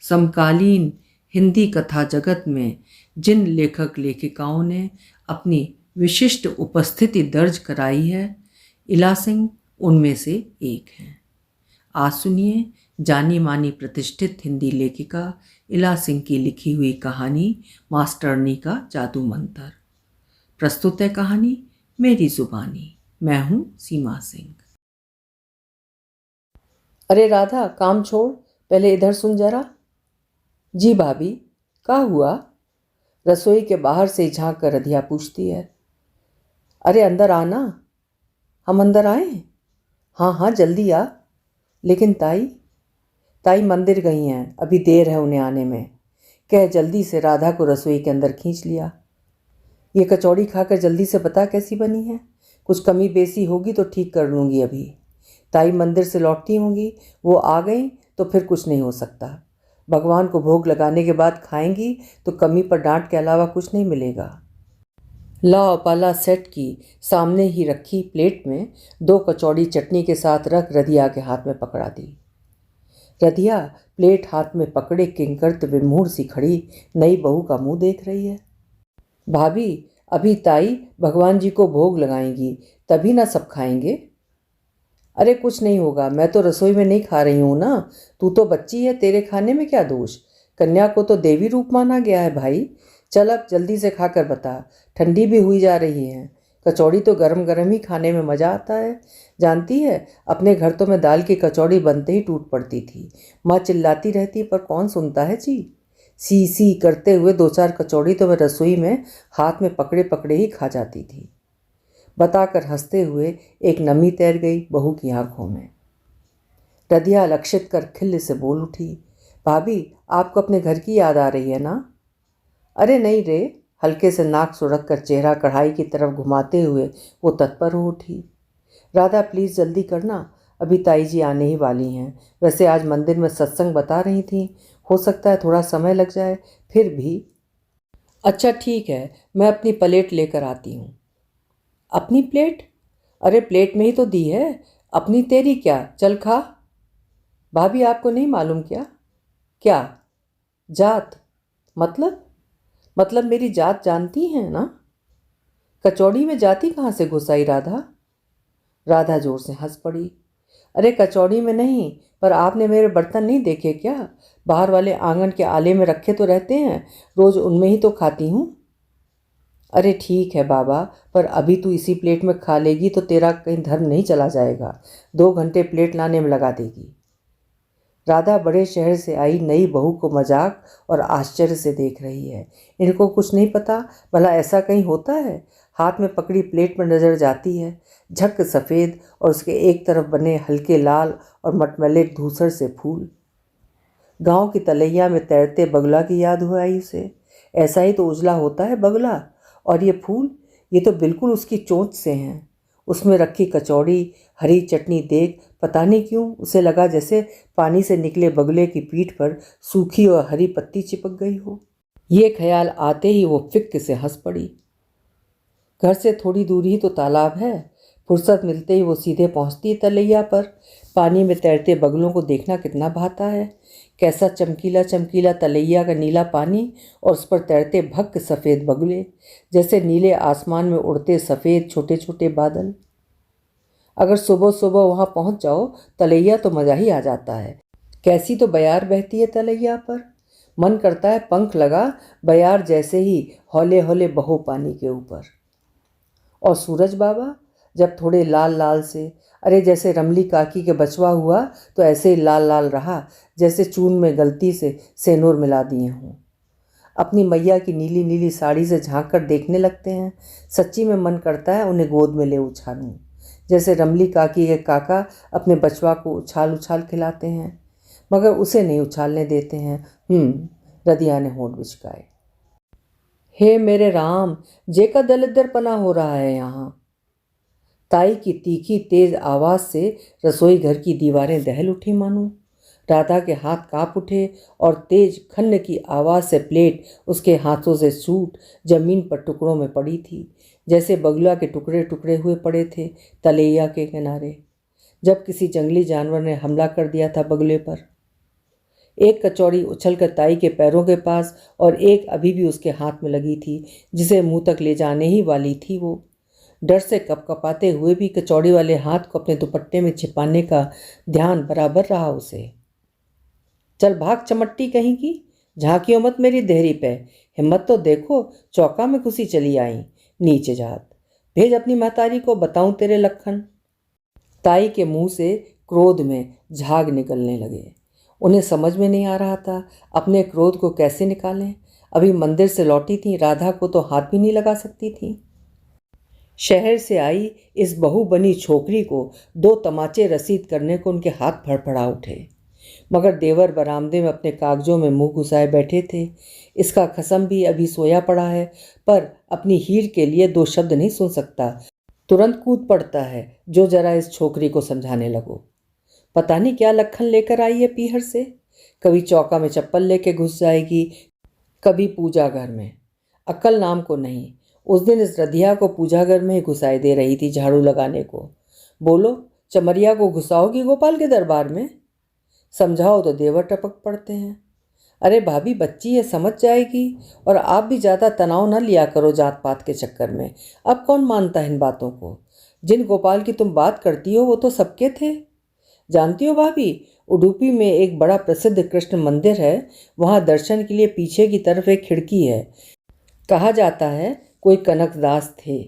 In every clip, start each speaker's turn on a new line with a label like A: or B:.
A: समकालीन हिंदी कथा जगत में जिन लेखक लेखिकाओं ने अपनी विशिष्ट उपस्थिति दर्ज कराई है, इला सिंह उनमें से एक हैं। आज सुनिए जानी मानी प्रतिष्ठित हिंदी लेखिका इला सिंह की लिखी हुई कहानी मास्टरनी का जादू मंतर। प्रस्तुत है कहानी मेरी जुबानी। मैं हूं सीमा सिंह।
B: अरे राधा, काम छोड़, पहले इधर सुन जरा। जी भाभी, क्या हुआ? रसोई के बाहर से झांक कर रधिया पूछती है। अरे अंदर आना। हम अंदर आए? हाँ हाँ जल्दी आ। लेकिन ताई मंदिर गई हैं, अभी देर है उन्हें आने में। कह जल्दी से राधा को रसोई के अंदर खींच लिया। ये कचौड़ी खाकर जल्दी से बता कैसी बनी है। कुछ कमी बेसी होगी तो ठीक कर लूँगी। अभी ताई मंदिर से लौटती होंगी, वो आ गई तो फिर कुछ नहीं हो सकता। भगवान को भोग लगाने के बाद खाएंगी तो कमी पर डांट के अलावा कुछ नहीं मिलेगा। लाओ पाला सेट की सामने ही रखी प्लेट में 2 कचौड़ी चटनी के साथ रख रधिया के हाथ में पकड़ा दी। रधिया प्लेट हाथ में पकड़े किंकरत विमूढ़ सी खड़ी नई बहू का मुंह देख रही है। भाभी, अभी ताई भगवान जी को भोग लगाएंगी, तभी ना सब खाएंगे। अरे कुछ नहीं होगा, मैं तो रसोई में नहीं खा रही हूँ ना। तू तो बच्ची है, तेरे खाने में क्या दोष। कन्या को तो देवी रूप माना गया है भाई। चल अब जल्दी से खाकर बता, ठंडी भी हुई जा रही है। कचौड़ी तो गरम गरम ही खाने में मज़ा आता है। जानती है, अपने घर तो मैं दाल की कचौड़ी बनते ही टूट पड़ती थी। माँ चिल्लाती रहती पर कौन सुनता है जी। सी सी करते हुए 2-4 कचौड़ी तो मैं रसोई में हाथ में पकड़े पकड़े ही खा जाती थी। बताकर हंसते हुए एक नमी तैर गई बहू की आंखों में। रधिया लक्षित कर खिल्ल से बोल उठी, भाभी आपको अपने घर की याद आ रही है ना? अरे नहीं रे, हल्के से नाक सुड़क कर चेहरा कढ़ाई की तरफ घुमाते हुए वो तत्पर हो उठी। राधा प्लीज़ जल्दी करना, अभी ताई जी आने ही वाली हैं। वैसे आज मंदिर में सत्संग बता रही थी, हो सकता है थोड़ा समय लग जाए, फिर भी। अच्छा ठीक है, मैं अपनी प्लेट लेकर आती हूँ। अपनी प्लेट? अरे प्लेट में ही तो दी है, अपनी तेरी क्या, चल खा। भाभी आपको नहीं मालूम क्या? क्या जात? मतलब मेरी जात जानती हैं ना? कचौड़ी में जाती कहाँ से घुस आई राधा? राधा जोर से हंस पड़ी। अरे कचौड़ी में नहीं, पर आपने मेरे बर्तन नहीं देखे क्या? बाहर वाले आंगन के आले में रखे तो रहते हैं, रोज उनमें ही तो खाती हूँ। अरे ठीक है बाबा, पर अभी तू इसी प्लेट में खा लेगी तो तेरा कहीं धर्म नहीं चला जाएगा। 2 घंटे प्लेट लाने में लगा देगी। राधा बड़े शहर से आई नई बहू को मजाक और आश्चर्य से देख रही है। इनको कुछ नहीं पता, भला ऐसा कहीं होता है? हाथ में पकड़ी प्लेट में नजर जाती है झक सफ़ेद और उसके एक तरफ बने हल्के लाल और मटमैले धूसर से फूल। गांव की तलैया में तैरते बगुला की याद हुआ आई उसे। ऐसा ही तो उजला होता है बगुला। और ये फूल, ये तो बिल्कुल उसकी चोंच से हैं। उसमें रखी कचौड़ी, हरी चटनी देख पता नहीं क्यों उसे लगा जैसे पानी से निकले बगुले की पीठ पर सूखी और हरी पत्ती चिपक गई हो। ये ख्याल आते ही वो फिक्र से हंस पड़ी। घर से थोड़ी दूरी ही तो तालाब है। फुर्सत मिलते ही वो सीधे पहुंचती है तलैया पर। पानी में तैरते बगुलों को देखना कितना भाता है। कैसा चमकीला चमकीला तलैया का नीला पानी और उस पर तैरते भक्क सफ़ेद बगुले, जैसे नीले आसमान में उड़ते सफ़ेद छोटे छोटे बादल। अगर सुबह सुबह वहाँ पहुँच जाओ तलैया तो मज़ा ही आ जाता है। कैसी तो बयार बहती है तलैया पर। मन करता है पंख लगा बयार जैसे ही हौले हौले बहो पानी के ऊपर। और सूरज बाबा जब थोड़े लाल लाल से, अरे जैसे रमली काकी के बचवा हुआ तो ऐसे ही लाल लाल रहा जैसे चून में गलती से सेनूर मिला दिए हों। अपनी मैया की नीली नीली साड़ी से झांक कर देखने लगते हैं। सच्ची में मन करता है उन्हें गोद में ले उछालूं, जैसे रमली काकी के काका अपने बचवा को उछाल उछाल खिलाते हैं, मगर उसे नहीं उछालने देते हैं। रदिया ने होंठ बिचकाए। हे मेरे राम, जेका दलिद्दर पना हो रहा है यहाँ। ताई की तीखी तेज आवाज़ से रसोई घर की दीवारें दहल उठी मानो। राधा के हाथ कांप उठे और तेज खन्न की आवाज़ से प्लेट उसके हाथों से छूट जमीन पर टुकड़ों में पड़ी थी, जैसे बगुला के टुकड़े टुकड़े हुए पड़े थे तलैया के किनारे, जब किसी जंगली जानवर ने हमला कर दिया था बगुले पर। एक कचौड़ी उछलकर ताई के पैरों के पास और एक अभी भी उसके हाथ में लगी थी, जिसे मुंह तक ले जाने ही वाली थी। वो डर से कपकपाते हुए भी कचौड़ी वाले हाथ को अपने दुपट्टे में छिपाने का ध्यान बराबर रहा उसे। चल भाग चमट्टी कहीं की, झांकियो मत मेरी देहरी पे, हिम्मत तो देखो, चौका में घुसी चली आई, नीचे जात, भेज अपनी महतारी को, बताऊं तेरे लखन। ताई के मुंह से क्रोध में झाग निकलने लगे। उन्हें समझ में नहीं आ रहा था अपने क्रोध को कैसे निकालें। अभी मंदिर से लौटी थी, राधा को तो हाथ भी नहीं लगा सकती थी। शहर से आई इस बहू बनी छोकरी को 2 तमाचे रसीद करने को उनके हाथ फड़फड़ा उठे, मगर देवर बरामदे में अपने कागजों में मुंह घुसाए बैठे थे। इसका खसम भी अभी सोया पड़ा है, पर अपनी हीर के लिए 2 शब्द नहीं सुन सकता। तुरंत कूद पड़ता है, जो जरा इस छोकरी को समझाने लगो। पता नहीं क्या लखन लेकर आई है पीहर से, कभी चौका में चप्पल लेके घुस जाएगी, कभी पूजा घर में, अक्ल नाम को नहीं। उस दिन इस रधिया को पूजा घर में ही घुसाई दे रही थी झाड़ू लगाने को। बोलो, चमरिया को घुसाओगी गोपाल के दरबार में? समझाओ तो देवर टपक पड़ते हैं। अरे भाभी, बच्ची है, समझ जाएगी, और आप भी ज़्यादा तनाव न लिया करो जात पात के चक्कर में। अब कौन मानता है इन बातों को? जिन गोपाल की तुम बात करती हो वो तो सबके थे। जानती हो भाभी, उडुपी में एक बड़ा प्रसिद्ध कृष्ण मंदिर है, वहाँ दर्शन के लिए पीछे की तरफ एक खिड़की है। कहा जाता है कोई कनकदास थे,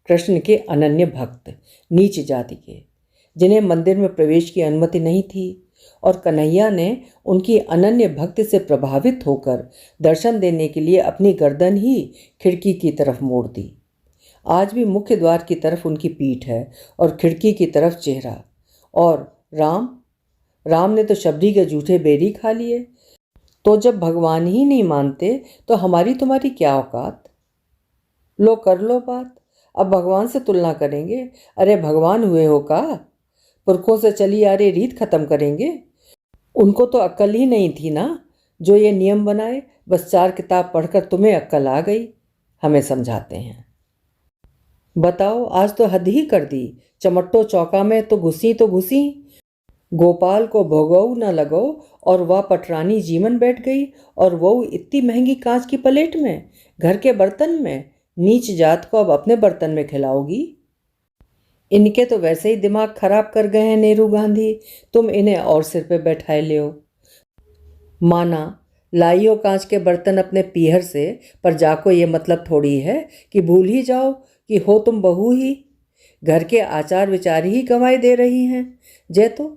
B: कृष्ण के अनन्य भक्त, नीच जाति के, जिन्हें मंदिर में प्रवेश की अनुमति नहीं थी, और कन्हैया ने उनकी अनन्य भक्ति से प्रभावित होकर दर्शन देने के लिए अपनी गर्दन ही खिड़की की तरफ मोड़ दी। आज भी मुख्य द्वार की तरफ उनकी पीठ है और खिड़की की तरफ चेहरा। और राम ने तो शबरी के जूठे बेरी खा लिए। तो जब भगवान ही नहीं मानते तो हमारी तुम्हारी क्या औकात? लो कर लो बात, अब भगवान से तुलना करेंगे? अरे भगवान हुए हो का? पुरखों से चली आ रही रीत खत्म करेंगे? उनको तो अक्ल ही नहीं थी ना, जो ये नियम बनाए। बस 4 किताब पढ़कर तुम्हें अक्ल आ गई, हमें समझाते हैं। बताओ, आज तो हद ही कर दी। चमट्टो चौका में तो घुसी गोपाल को भोगऊ न लगो, और वह पटरानी जीवन बैठ गई, और वो इतनी महंगी कांच की प्लेट में, घर के बर्तन में। नीच जात को अब अपने बर्तन में खिलाओगी? इनके तो वैसे ही दिमाग खराब कर गए हैं नेहरू गांधी, तुम इन्हें और सिर पे बैठाए ले हो। माना लाइयो कांच के बर्तन अपने पीहर से, पर जाको ये मतलब थोड़ी है कि भूल ही जाओ कि हो तुम बहू ही। घर के आचार विचार ही गंवाई दे रही हैं। जय तो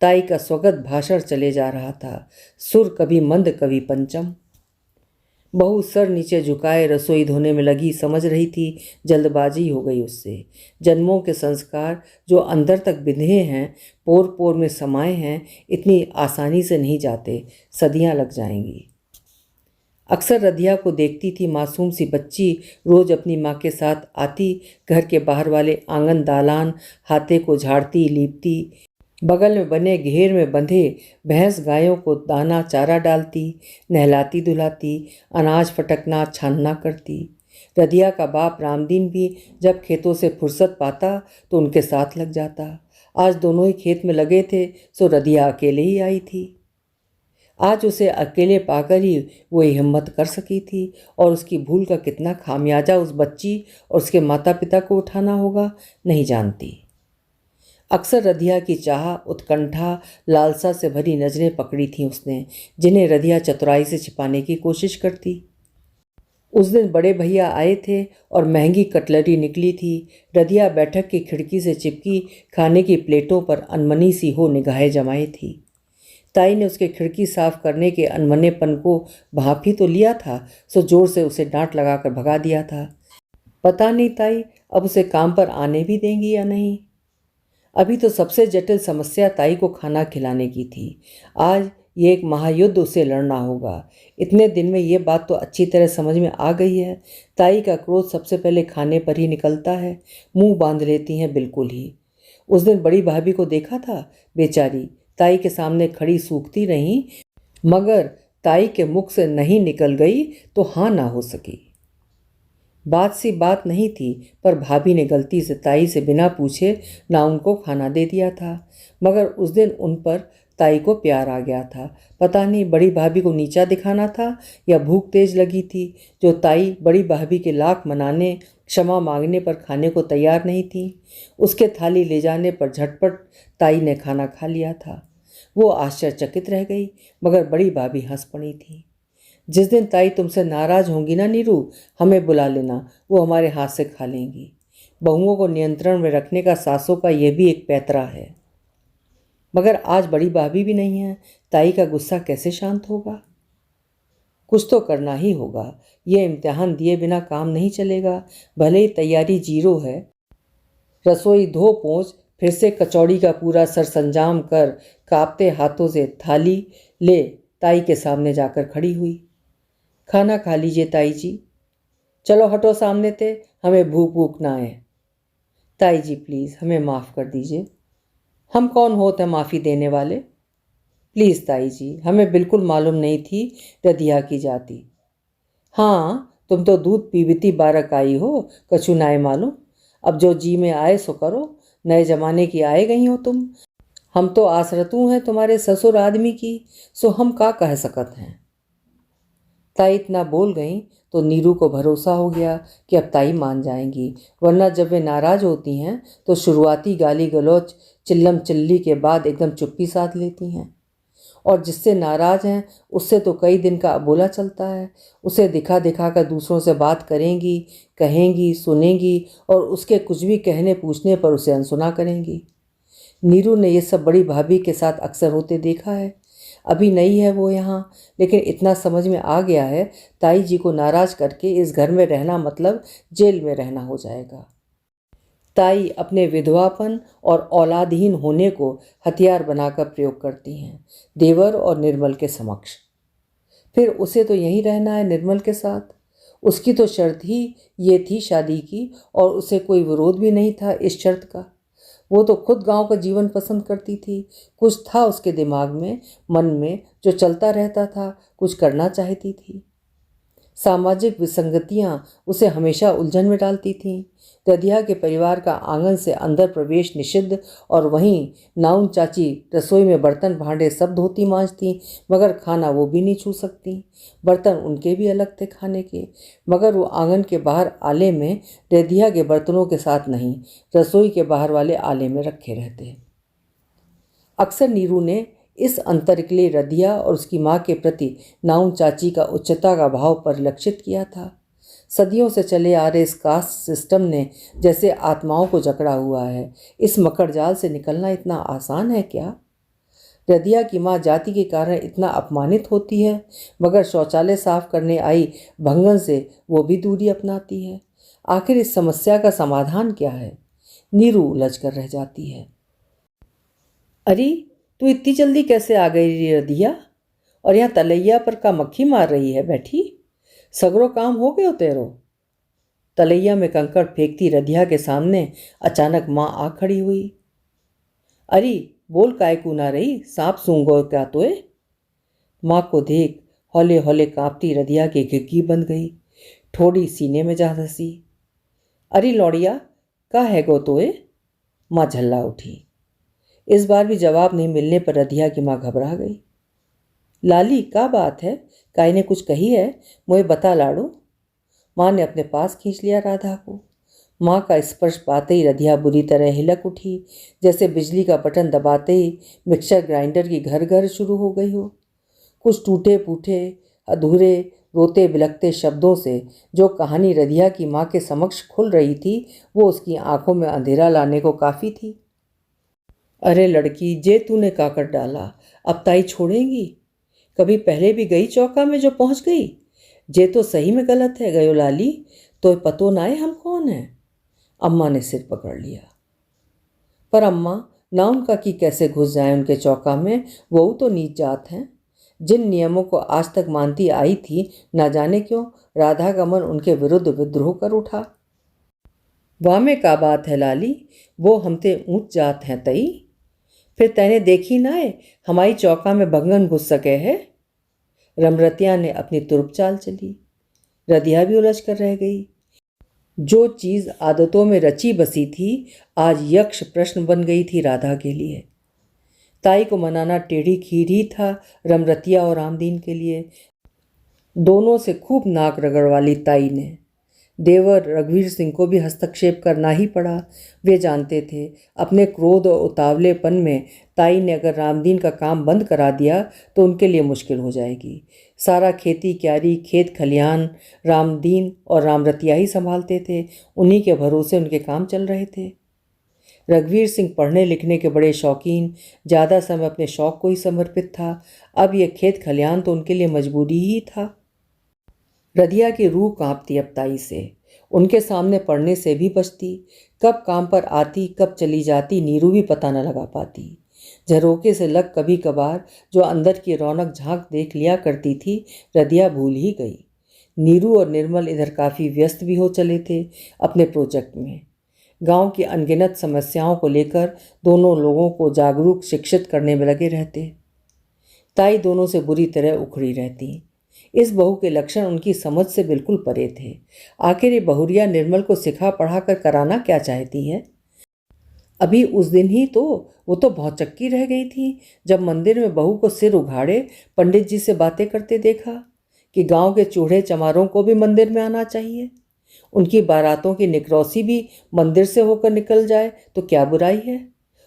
B: ताई का स्वगत भाषण चले जा रहा था, सुर कभी मंद कभी पंचम। बहू सर नीचे झुकाए रसोई धोने में लगी, समझ रही थी जल्दबाजी हो गई उससे। जन्मों के संस्कार जो अंदर तक बिंधे हैं, पोर पोर में समाये हैं, इतनी आसानी से नहीं जाते, सदियां लग जाएंगी। अक्सर रधिया को देखती थी, मासूम सी बच्ची रोज अपनी माँ के साथ आती, घर के बाहर वाले आंगन दालान हाथे को झाड़ती लीपती, बगल में बने घेर में बंधे भैंस गायों को दाना चारा डालती, नहलाती धुलाती, अनाज फटकना छानना करती। रधिया का बाप रामदीन भी जब खेतों से फुर्सत पाता तो उनके साथ लग जाता। आज दोनों ही खेत में लगे थे, सो रधिया अकेले ही आई थी। आज उसे अकेले पाकर ही वो हिम्मत कर सकी थी, और उसकी भूल का कितना खामियाजा उस बच्ची और उसके माता पिता को उठाना होगा, नहीं जानती। अक्सर रधिया की चाह, उत्कंठा, लालसा से भरी नज़रें पकड़ी थीं उसने, जिन्हें रधिया चतुराई से छिपाने की कोशिश करती। उस दिन बड़े भैया आए थे और महंगी कटलरी निकली थी। रधिया बैठक की खिड़की से चिपकी खाने की प्लेटों पर अनमनी सी हो निगाहें जमाई थी। ताई ने उसके खिड़की साफ करने के अनमनेपन को भांप ही तो लिया था, सो जोर से उसे डांट लगाकर भगा दिया था। पता नहीं ताई अब उसे काम पर आने भी देंगी या नहीं। अभी तो सबसे जटिल समस्या ताई को खाना खिलाने की थी। आज ये एक महायुद्ध उसे लड़ना होगा। इतने दिन में ये बात तो अच्छी तरह समझ में आ गई है। ताई का क्रोध सबसे पहले खाने पर ही निकलता है, मुंह बांध लेती हैं बिल्कुल ही। उस दिन बड़ी भाभी को देखा था, बेचारी ताई के सामने खड़ी सूखती रही, मगर ताई के मुख से नहीं निकल गई तो हाँ ना हो सकी। बात सी बात नहीं थी, पर भाभी ने गलती से ताई से बिना पूछे ना उनको खाना दे दिया था, मगर उस दिन उन पर ताई को प्यार आ गया था। पता नहीं बड़ी भाभी को नीचा दिखाना था या भूख तेज लगी थी, जो ताई बड़ी भाभी के लाख मनाने, क्षमा मांगने पर खाने को तैयार नहीं थी। उसके थाली ले जाने पर झटपट ताई ने खाना खा लिया था। वो आश्चर्यचकित रह गई, मगर बड़ी भाभी हंस पड़ी थी। जिस दिन ताई तुमसे नाराज होंगी ना नीरू, हमें बुला लेना, वो हमारे हाथ से खा लेंगी। बहुओं को नियंत्रण में रखने का सासों का यह भी एक पैतरा है। मगर आज बड़ी भाभी भी नहीं है, ताई का गुस्सा कैसे शांत होगा? कुछ तो करना ही होगा। ये इम्तिहान दिए बिना काम नहीं चलेगा। भले ही तैयारी जीरो है। रसोई धो पोंछ फिर से कचौड़ी का पूरा सरसंजाम कर कांपते हाथों से थाली ले ताई के सामने जाकर खड़ी हुई। खाना खा लीजिए ताई जी। चलो हटो सामने थे, हमें भूख भूख ना आए। ताई जी प्लीज़ हमें माफ़ कर दीजिए। हम कौन होते हैं माफ़ी देने वाले? प्लीज़ ताई जी, हमें बिल्कुल मालूम नहीं थी रदिया की जाति। हाँ, तुम तो दूध पीबती बारक आई हो, कछु नाय मालूम। अब जो जी में आए सो करो, नए जमाने की आए गई हो तुम। हम तो आसरतू हैं तुम्हारे ससुर आदमी की, सो हम का कह सकत हैं। ताई इतना बोल गई तो नीरू को भरोसा हो गया कि अब ताई मान जाएंगी, वरना जब वे नाराज होती हैं तो शुरुआती गाली गलौच चिल्लम चिल्ली के बाद एकदम चुप्पी साध लेती हैं। और जिससे नाराज हैं उससे तो कई दिन का अबोला चलता है। उसे दिखा दिखा कर दूसरों से बात करेंगी, कहेंगी, सुनेंगी और उसके कुछ भी कहने पूछने पर उसे अनसुना करेंगी। नीरू ने ये सब बड़ी भाभी के साथ अक्सर होते देखा है। अभी नई है वो यहाँ, लेकिन इतना समझ में आ गया है, ताई जी को नाराज करके इस घर में रहना मतलब जेल में रहना हो जाएगा। ताई अपने विधवापन और औलादहीन होने को हथियार बनाकर प्रयोग करती हैं देवर और निर्मल के समक्ष। फिर उसे तो यहीं रहना है निर्मल के साथ। उसकी तो शर्त ही ये थी शादी की, और उसे कोई विरोध भी नहीं था इस शर्त का। वो तो खुद गांव का जीवन पसंद करती थी। कुछ था उसके दिमाग में, मन में, जो चलता रहता था, कुछ करना चाहती थी। सामाजिक विसंगतियां उसे हमेशा उलझन में डालती थीं। दधिया के परिवार का आंगन से अंदर प्रवेश निषिद्ध, और वहीं नाउन चाची रसोई में बर्तन भांडे सब धोती मांजती, मगर खाना वो भी नहीं छू सकती। बर्तन उनके भी अलग थे खाने के, मगर वो आंगन के बाहर आले में दधिया के बर्तनों के साथ नहीं, रसोई के बाहर वाले आले में रखे रहते। अक्सर नीरू ने इस अंतर के लिए रदिया और उसकी माँ के प्रति नाउन चाची का उच्चता का भाव परिलक्षित किया था। सदियों से चले आ रहे इस कास्ट सिस्टम ने जैसे आत्माओं को जकड़ा हुआ है। इस मकड़ जाल से निकलना इतना आसान है क्या? रदिया की माँ जाति के कारण इतना अपमानित होती है, मगर शौचालय साफ करने आई भंगन से वो भी दूरी अपनाती है। आखिर इस समस्या का समाधान क्या है? नीरू उलझ कर रह जाती है। अरे तू इतनी जल्दी कैसे आ गई रदिया? और यहाँ तलैया पर का मक्खी मार रही है बैठी? सगरो काम हो गयो तेरो? तलैया में कंकड़ फेंकती रदिया के सामने अचानक माँ आ खड़ी हुई। अरे बोल काय को ना रही, सांप सूंघो क्या तोए? माँ को देख हौले हौले कांपती रदिया की घिग्गी बंद गई, ठोड़ी सीने में जा धसी। अरे लौड़िया का है गो तोए? माँ झल्ला उठी। इस बार भी जवाब नहीं मिलने पर रदिया की माँ घबरा गई। लाली का बात है, काई ने कुछ कही है? मुझे बता लाडो। माँ ने अपने पास खींच लिया राधा को। माँ का स्पर्श पाते ही रदिया बुरी तरह हिलक उठी, जैसे बिजली का बटन दबाते ही मिक्सर ग्राइंडर की घर घर शुरू हो गई हो। कुछ टूटे फूटे अधूरे रोते बिलखते शब्दों से जो कहानी रदिया की माँ के समक्ष खुल रही थी, वो उसकी आंखों में अंधेरा लाने को काफ़ी थी। अरे लड़की, जे तूने का कर डाला, अब ताई छोड़ेंगी? कभी पहले भी गई चौका में जो पहुंच गई। जे तो सही में गलत है गयो लाली, तो पतो ना है हम कौन है। अम्मा ने सिर पकड़ लिया। पर अम्मा, ना उनका की कैसे घुस जाए उनके चौका में, वो तो नीच जात हैं। जिन नियमों को आज तक मानती आई थी, ना जाने क्यों राधा का मन उनके विरुद्ध विद्रोह कर उठा। वाह में का बात है लाली, वो हमते ऊंच जात हैं तई। फिर तैने देखी ना है हमारी चौका में भंगन घुस सके है। रमरतिया ने अपनी तुर्प चाल चली। रदिया भी उलझ कर रह गई। जो चीज़ आदतों में रची बसी थी, आज यक्ष प्रश्न बन गई थी राधा के लिए। ताई को मनाना टेढ़ी खीर ही था रमरतिया और रामदीन के लिए। दोनों से खूब नाक रगड़वा ली ताई ने। देवर रघुवीर सिंह को भी हस्तक्षेप करना ही पड़ा। वे जानते थे अपने क्रोध और उतावलेपन में ताई ने अगर रामदीन का काम बंद करा दिया तो उनके लिए मुश्किल हो जाएगी। सारा खेती क्यारी खेत खलिहान रामदीन और रामरतिया ही संभालते थे। उन्हीं के भरोसे उनके काम चल रहे थे। रघुवीर सिंह पढ़ने लिखने के बड़े शौकीन, ज़्यादा समय अपने शौक़ को ही समर्पित था। अब यह खेत खलिहान तो उनके लिए मजबूरी ही था। रधिया की रूह कांपती अब ताई से। उनके सामने पढ़ने से भी बचती। कब काम पर आती कब चली जाती नीरू भी पता न लगा पाती। झरोके से लग कभी कभार जो अंदर की रौनक झांक देख लिया करती थी रधिया भूल ही गई। नीरू और निर्मल इधर काफ़ी व्यस्त भी हो चले थे अपने प्रोजेक्ट में। गांव की अनगिनत समस्याओं को लेकर दोनों लोगों को जागरूक शिक्षित करने में लगे रहते। ताई दोनों से बुरी तरह उखड़ी रहती। इस बहू के लक्षण उनकी समझ से बिल्कुल परे थे। आखिर ये बहुरिया निर्मल को सिखा पढ़ा कर कराना क्या चाहती है। अभी उस दिन ही तो वो तो भौचक्की रह गई थी जब मंदिर में बहू को सिर उघाड़े पंडित जी से बातें करते देखा कि गांव के चूढ़े चमारों को भी मंदिर में आना चाहिए। उनकी बारातों की निकरौसी भी मंदिर से होकर निकल जाए तो क्या बुराई है।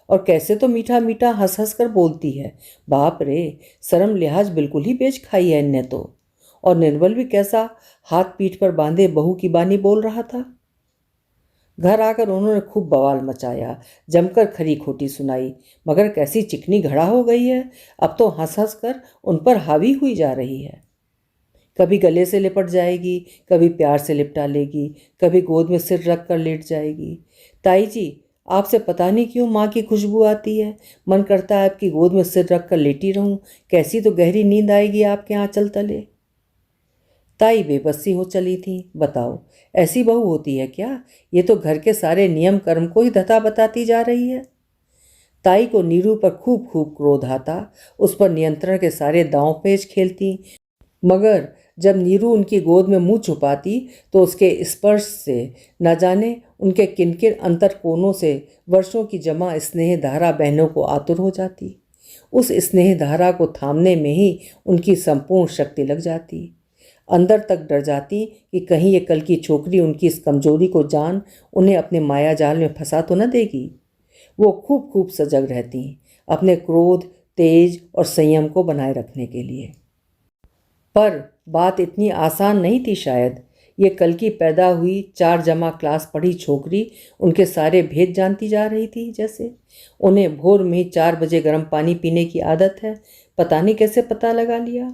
B: और कैसे तो मीठा मीठा हंस हंस कर बोलती है। बाप रे, शर्म लिहाज बिल्कुल ही बेच खाई है इनने तो। और निर्मल भी कैसा हाथ पीठ पर बांधे बहू की बानी बोल रहा था। घर आकर उन्होंने खूब बवाल मचाया, जमकर खरी खोटी सुनाई। मगर कैसी चिकनी घड़ा हो गई है, अब तो हंस हंस कर उन पर हावी हुई जा रही है। कभी गले से लिपट जाएगी, कभी प्यार से लिपटा लेगी, कभी गोद में सिर रख कर लेट जाएगी। ताई जी, आपसे पता नहीं क्यों माँ की खुशबू आती है। मन करता है आपकी गोद में सिर रख कर लेटी रहूं। कैसी तो गहरी नींद आएगी आपके आंचल तले। ताई बेबसी हो चली थी। बताओ, ऐसी बहू होती है क्या? ये तो घर के सारे नियम कर्म को ही धता बताती जा रही है। ताई को नीरू पर खूब खूब क्रोध आता। उस पर नियंत्रण के सारे दांव पेच खेलती। मगर जब नीरू उनकी गोद में मुंह छुपाती तो उसके स्पर्श से न जाने उनके किन किन अंतर कोनों से वर्षों की जमा स्नेह धारा बहनों को आतुर हो जाती। उस स्नेह धारा को थामने में ही उनकी संपूर्ण शक्ति लग जाती। अंदर तक डर जाती कि कहीं ये कल की छोकरी उनकी इस कमजोरी को जान उन्हें अपने माया जाल में फंसा तो न देगी। वो खूब खूब सजग रहती अपने क्रोध, तेज और संयम को बनाए रखने के लिए। पर बात इतनी आसान नहीं थी शायद। ये कल की पैदा हुई 4 जमा क्लास पढ़ी छोकरी उनके सारे भेद जानती जा रही थी। जैसे उन्हें भोर में ही 4 बजे गर्म पानी पीने की आदत है। पता नहीं कैसे पता लगा लिया।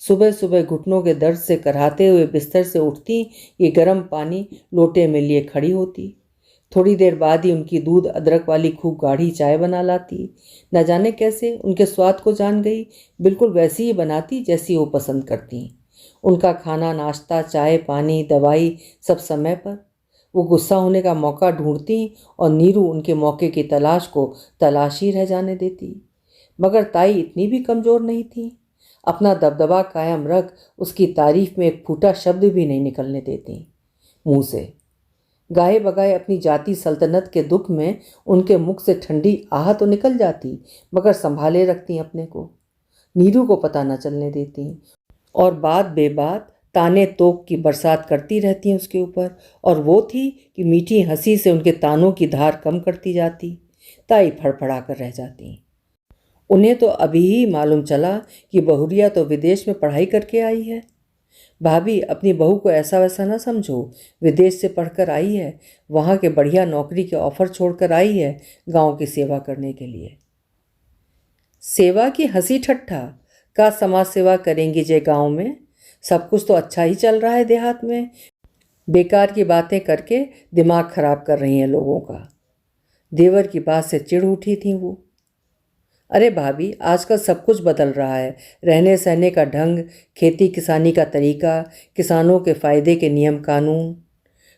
B: सुबह सुबह घुटनों के दर्द से कराहते हुए बिस्तर से उठती, ये गर्म पानी लोटे में लिए खड़ी होती। थोड़ी देर बाद ही उनकी दूध अदरक वाली खूब गाढ़ी चाय बना लाती। न जाने कैसे उनके स्वाद को जान गई, बिल्कुल वैसी ही बनाती जैसी वो पसंद करती। उनका खाना, नाश्ता, चाय, पानी, दवाई सब समय पर। वो गुस्सा होने का मौका ढूंढती और नीरू उनके मौके की तलाश को तलाश ही रह जाने देती। मगर ताई इतनी भी कमज़ोर नहीं थी। अपना दबदबा कायम रख उसकी तारीफ में एक फूटा शब्द भी नहीं निकलने देती मुंह से। गाए बगाए अपनी जाति सल्तनत के दुख में उनके मुख से ठंडी आह तो निकल जाती, मगर संभाले रखती अपने को। नीरू को पता न चलने देती और बात बेबात ताने तोक की बरसात करती रहती उसके ऊपर। और वो थी कि मीठी हंसी से उनके तानों की धार कम करती जाती। ताई फड़फड़ा कर रह जाती। उन्हें तो अभी ही मालूम चला कि बहुरिया तो विदेश में पढ़ाई करके आई है। भाभी, अपनी बहू को ऐसा वैसा ना समझो। विदेश से पढ़कर आई है, वहाँ के बढ़िया नौकरी के ऑफर छोड़कर आई है गांव की सेवा करने के लिए। सेवा की हंसी ठट्ठा का समाज सेवा करेंगी जे गांव में? सब कुछ तो अच्छा ही चल रहा है देहात में। बेकार की बातें करके दिमाग खराब कर रही हैं लोगों का। देवर की बात से चिढ़ उठी थी वो। अरे भाभी, आजकल सब कुछ बदल रहा है। रहने सहने का ढंग, खेती किसानी का तरीका, किसानों के फ़ायदे के नियम कानून।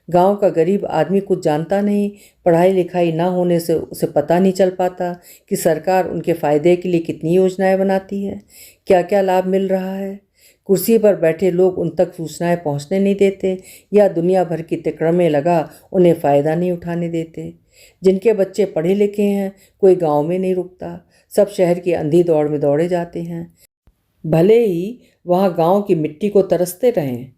B: गांव का गरीब आदमी कुछ जानता नहीं। पढ़ाई लिखाई ना होने से उसे पता नहीं चल पाता कि सरकार उनके फ़ायदे के लिए कितनी योजनाएं बनाती है, क्या क्या लाभ मिल रहा है। कुर्सी पर बैठे लोग उन तक सूचनाएं पहुंचने नहीं देते या दुनिया भर की तिकड़में लगा उन्हें फ़ायदा नहीं उठाने देते। जिनके बच्चे पढ़े लिखे हैं कोई गांव में नहीं रुकता। सब शहर की अंधी दौड़ में दौड़े जाते हैं, भले ही वहाँ गांव की मिट्टी को तरसते रहें।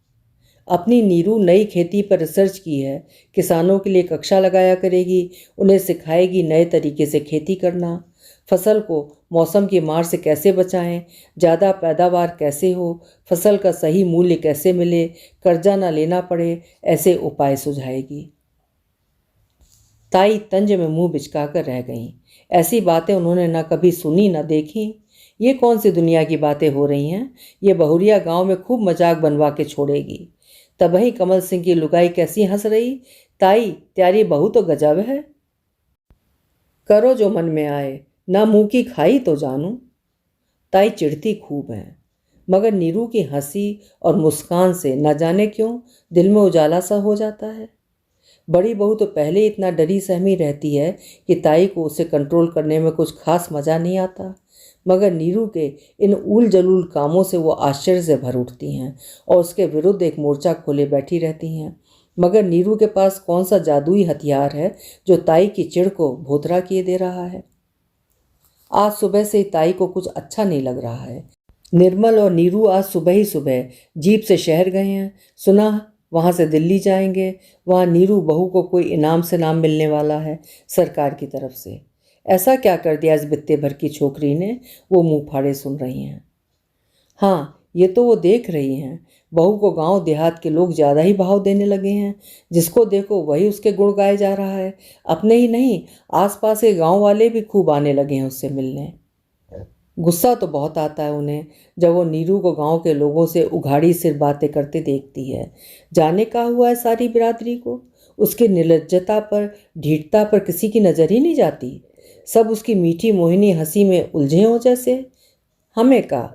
B: अपनी नीरू नई खेती पर रिसर्च की है, किसानों के लिए कक्षा लगाया करेगी, उन्हें सिखाएगी नए तरीके से खेती करना, फसल को मौसम की मार से कैसे बचाएं, ज़्यादा पैदावार कैसे हो, फसल का सही मूल्य कैसे मिले, कर्जा ना लेना पड़े, ऐसे उपाय सुझाएगी। ताई तंज में मुंह बिचकाकर रह गईं। ऐसी बातें उन्होंने न कभी सुनी न देखी। ये कौन सी दुनिया की बातें हो रही हैं? ये बहुरिया गांव में खूब मजाक बनवा के छोड़ेगी। तबही कमल सिंह की लुगाई कैसी हंस रही। ताई, त्यारी बहू तो गजब है। करो जो मन में आए, ना मुंह की खाई तो जानू। ताई चिढ़ती खूब है, मगर नीरू की हंसी और मुस्कान से न जाने क्यों दिल में उजाला सा हो जाता है। बड़ी बहू तो पहले ही इतना डरी सहमी रहती है कि ताई को उसे कंट्रोल करने में कुछ खास मज़ा नहीं आता, मगर नीरू के इन उल जलूल कामों से वो आश्चर्य से भर उठती हैं और उसके विरुद्ध एक मोर्चा खोले बैठी रहती हैं। मगर नीरू के पास कौन सा जादुई हथियार है जो ताई की चिढ़ को भोतरा किए दे रहा है? आज सुबह से ही ताई को कुछ अच्छा नहीं लग रहा है। निर्मल और नीरू आज सुबह ही सुबह जीप से शहर गए हैं। सुना वहाँ से दिल्ली जाएंगे। वहाँ नीरू बहू को कोई इनाम से नाम मिलने वाला है सरकार की तरफ से। ऐसा क्या कर दिया इस बित्ते भर की छोकरी ने? वो मुंह फाड़े सुन रही हैं। हाँ, ये तो वो देख रही हैं, बहू को गांव देहात के लोग ज़्यादा ही भाव देने लगे हैं। जिसको देखो वही उसके गुण गाए जा रहा है। अपने ही नहीं, आसपास के गांव वाले भी खूब आने लगे हैं उससे मिलने। गुस्सा तो बहुत आता है उन्हें जब वो नीरू को गांव के लोगों से उघाड़ी सिर बातें करते देखती है। जाने का हुआ है सारी बिरादरी को। उसकी निर्लज्जता पर, ढीठता पर किसी की नज़र ही नहीं जाती। सब उसकी मीठी मोहिनी हंसी में उलझे हों जैसे। हमें का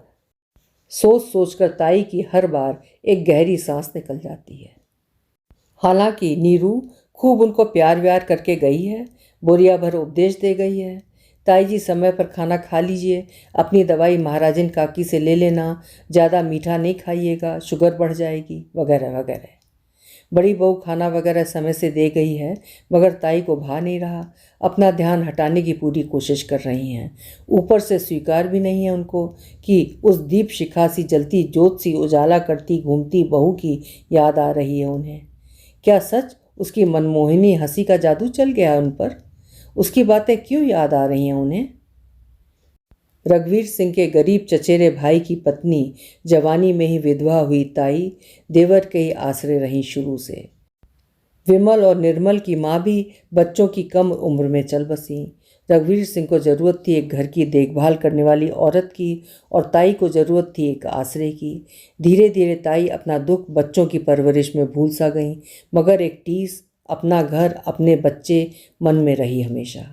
B: सोच सोच कर ताई की हर बार एक गहरी सांस निकल जाती है। हालांकि नीरू खूब उनको प्यार व्यार करके गई है, बोरिया भर उपदेश दे गई है। ताई जी समय पर खाना खा लीजिए, अपनी दवाई महाराजिन काकी से ले लेना, ज़्यादा मीठा नहीं खाइएगा, शुगर बढ़ जाएगी, वगैरह वगैरह। बड़ी बहू खाना वगैरह समय से दे गई है, मगर ताई को भा नहीं रहा। अपना ध्यान हटाने की पूरी कोशिश कर रही हैं। ऊपर से स्वीकार भी नहीं है उनको कि उस दीप शिखा सी जलती जोत सी उजाला करती घूमती बहू की याद आ रही है उन्हें। क्या सच उसकी मनमोहिनी हंसी का जादू चल गया उन पर? उसकी बातें क्यों याद आ रही हैं उन्हें? रघुवीर सिंह के गरीब चचेरे भाई की पत्नी, जवानी में ही विधवा हुई ताई, देवर के ही आसरे रहीं शुरू से। विमल और निर्मल की माँ भी बच्चों की कम उम्र में चल बसी। रघुवीर सिंह को ज़रूरत थी एक घर की देखभाल करने वाली औरत की, और ताई को ज़रूरत थी एक आसरे की। धीरे धीरे ताई अपना दुख बच्चों की परवरिश में भूल सा गई, मगर एक टीस अपना घर, अपने बच्चे मन में रही हमेशा।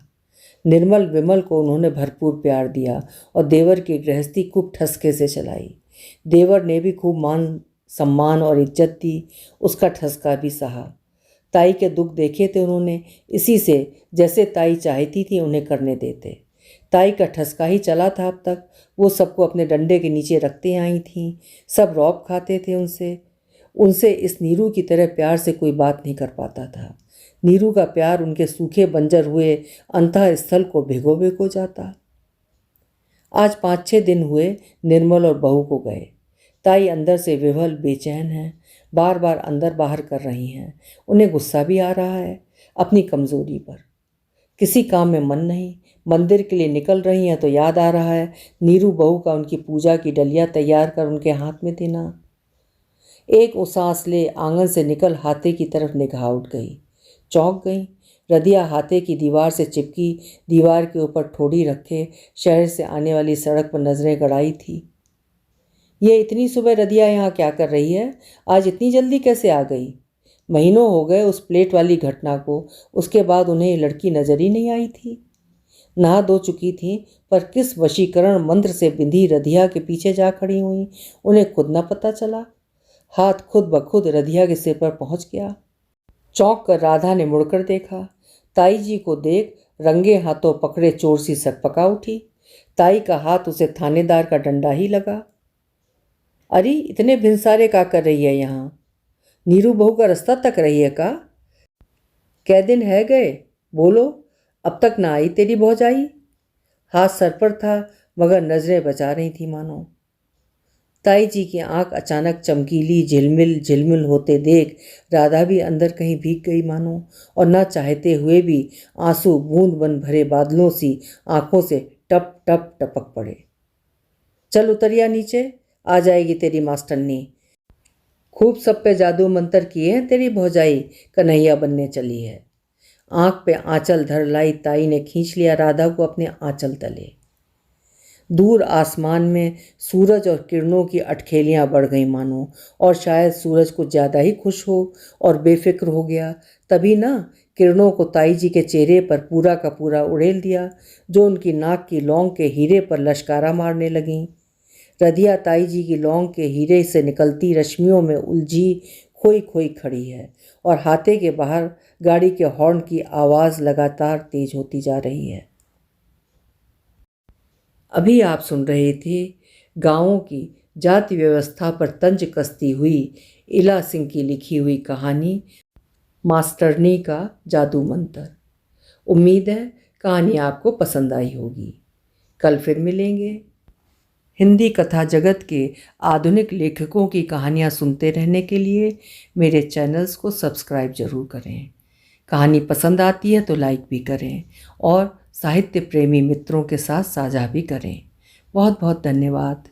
B: निर्मल विमल को उन्होंने भरपूर प्यार दिया और देवर की गृहस्थी खूब ठसके से चलाई। देवर ने भी खूब मान सम्मान और इज्जत दी, उसका ठसका भी सहा। ताई के दुख देखे थे उन्होंने, इसी से जैसे ताई चाहती थी उन्हें करने देते। ताई का ठसका ही चला था अब तक। वो सबको अपने डंडे के नीचे रखते आई थीं, सब रौब खाते थे उनसे। उनसे इस नीरू की तरह प्यार से कोई बात नहीं कर पाता था। नीरू का प्यार उनके सूखे बंजर हुए अंतः स्थल को भिगो भिगो जाता। आज 5-6 दिन हुए निर्मल और बहू को गए। ताई अंदर से विह्वल बेचैन है, बार बार अंदर बाहर कर रही हैं। उन्हें गुस्सा भी आ रहा है अपनी कमज़ोरी पर। किसी काम में मन नहीं। मंदिर के लिए निकल रही हैं तो याद आ रहा है नीरू बहू का उनकी पूजा की डलिया तैयार कर उनके हाथ में देना। एक उसास ले आंगन से निकल हाथे की तरफ निगाह उठ गई। चौंक गई। रदिया हाथे की दीवार से चिपकी दीवार के ऊपर ठोड़ी रखे शहर से आने वाली सड़क पर नजरें गड़ाई थी। ये इतनी सुबह रदिया यहाँ क्या कर रही है? आज इतनी जल्दी कैसे आ गई? महीनों हो गए उस प्लेट वाली घटना को। उसके बाद उन्हें ये लड़की नजर ही नहीं आई थी। नहा धो चुकी थी, पर किस वशीकरण मंत्र से बिंधी रदिया के पीछे जा खड़ी हुई उन्हें खुद न पता चला। हाथ खुद ब खुद रदिया के सिर पर पहुंच गया। चौंक कर राधा ने मुड़कर देखा। ताई जी को देख रंगे हाथों पकड़े चोर सी सकपका उठी। ताई का हाथ उसे थानेदार का डंडा ही लगा। अरे इतने भिनसारे का कर रही है यहाँ? नीरू बहू का रास्ता तक रही है का? कै दिन है गए? बोलो, अब तक ना आई तेरी भौजाई? हाथ सर पर था मगर नजरें बचा रही थी मानो। ताई जी की आंख अचानक चमकीली झिलमिल झिलमिल होते देख राधा भी अंदर कहीं भीग गई मानो, और न चाहते हुए भी आंसू बूंद बन भरे बादलों सी आंखों से टप टप टपक पड़े। चल उतरिया नीचे, आ जाएगी तेरी मास्टरनी। खूब सब पे जादू मंतर किए हैं तेरी भौजाई, कन्हैया बनने चली है। आंख पे आंचल धर लाई ताई ने खींच लिया राधा को अपने आंचल तले। दूर आसमान में सूरज और किरणों की अटखेलियां बढ़ गई मानो, और शायद सूरज कुछ ज़्यादा ही खुश हो और बेफिक्र हो गया। तभी ना किरणों को ताई जी के चेहरे पर पूरा का पूरा उड़ेल दिया, जो उनकी नाक की लौंग के हीरे पर लश्कारा मारने लगीं। रधिया ताई जी की लौंग के हीरे से निकलती रश्मियों में उलझी खोई खोई खड़ी है, और हाथे के बाहर गाड़ी के हॉर्न की आवाज़ लगातार तेज होती जा रही है। अभी आप सुन रहे थे गांवों की जाति व्यवस्था पर तंज कसती हुई इला सिंह की लिखी हुई कहानी मास्टरनी का जादू मंतर। उम्मीद है कहानी आपको पसंद आई होगी। कल फिर मिलेंगे। हिंदी कथा जगत के आधुनिक लेखकों की कहानियाँ सुनते रहने के लिए मेरे चैनल्स को सब्सक्राइब ज़रूर करें। कहानी पसंद आती है तो लाइक भी करें और साहित्य प्रेमी मित्रों के साथ साझा भी करें। बहुत बहुत धन्यवाद।